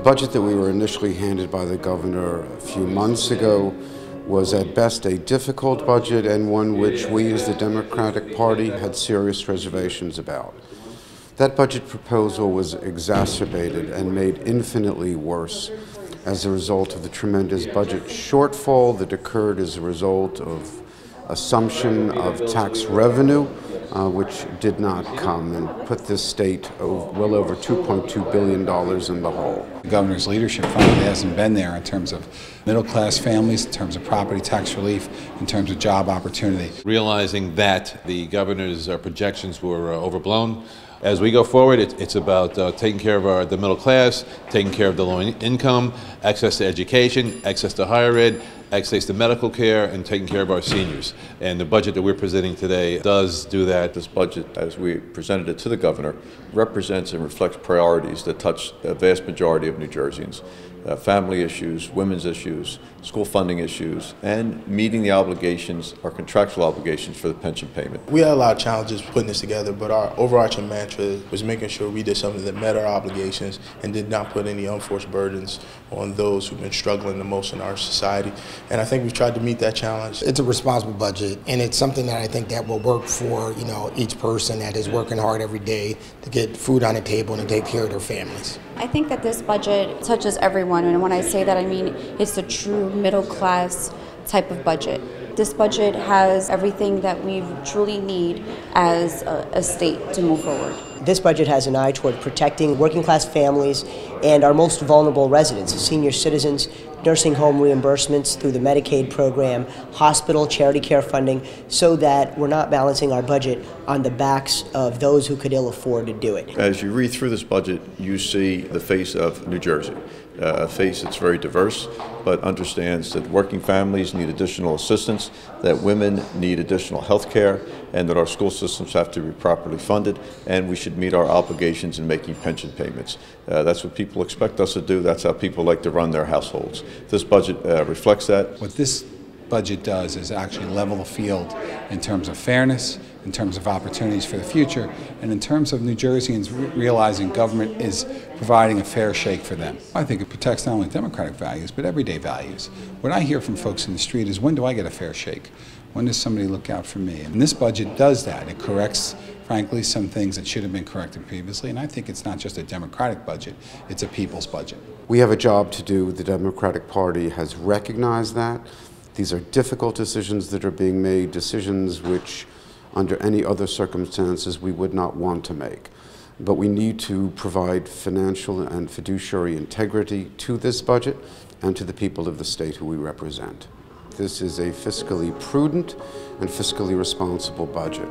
budget that we were initially handed by the governor a few months ago was at best a difficult budget and one which we as the Democratic Party had serious reservations about. That budget proposal was exacerbated and made infinitely worse as a result of the tremendous budget shortfall that occurred as a result of assumption of tax revenue, which did not come and put this state well over $2.2 billion in the hole. The governor's leadership finally hasn't been there in terms of middle-class families, in terms of property tax relief, in terms of job opportunity. Realizing that the governor's projections were overblown, as we go forward, it's about taking care of the middle class, taking care of the low income, access to education, access to higher ed, access to medical care, and taking care of our seniors. And the budget that we're presenting today does do that. This budget, as we presented it to the governor, represents and reflects priorities that touch a vast majority of New Jerseyans. Family issues, women's issues, school funding issues, and meeting the obligations, our contractual obligations for the pension payment. We had a lot of challenges putting this together, but our overarching mantra was making sure we did something that met our obligations and did not put any unforced burdens on those who've been struggling the most in our society. And I think we've tried to meet that challenge. It's a responsible budget, and it's something that I think that will work for each person that is working hard every day to get food on the table and to take care of their families. I think that this budget touches everyone, and when I say that, I mean it's a true middle-class type of budget. This budget has everything that we truly need as a state to move forward. This budget has an eye toward protecting working-class families and our most vulnerable residents, senior citizens, nursing home reimbursements through the Medicaid program, hospital charity care funding, so that we're not balancing our budget on the backs of those who could ill afford to do it. As you read through this budget, you see the face of New Jersey, a face that's very diverse, but understands that working families need additional assistance, that women need additional health care, and that our school systems have to be properly funded, and we should meet our obligations in making pension payments. That's what people expect us to do. That's how people like to run their households. This budget reflects that. What this budget does is actually level the field in terms of fairness, in terms of opportunities for the future, and in terms of New Jerseyans realizing government is providing a fair shake for them. I think it protects not only democratic values, but everyday values. What I hear from folks in the street is, when do I get a fair shake? When does somebody look out for me? And this budget does that. It corrects, frankly, some things that should have been corrected previously, and I think it's not just a Democratic budget, it's a people's budget. We have a job to do. The Democratic Party has recognized that. These are difficult decisions that are being made, decisions which, under any other circumstances, we would not want to make. But we need to provide financial and fiduciary integrity to this budget and to the people of the state who we represent. This is a fiscally prudent and fiscally responsible budget.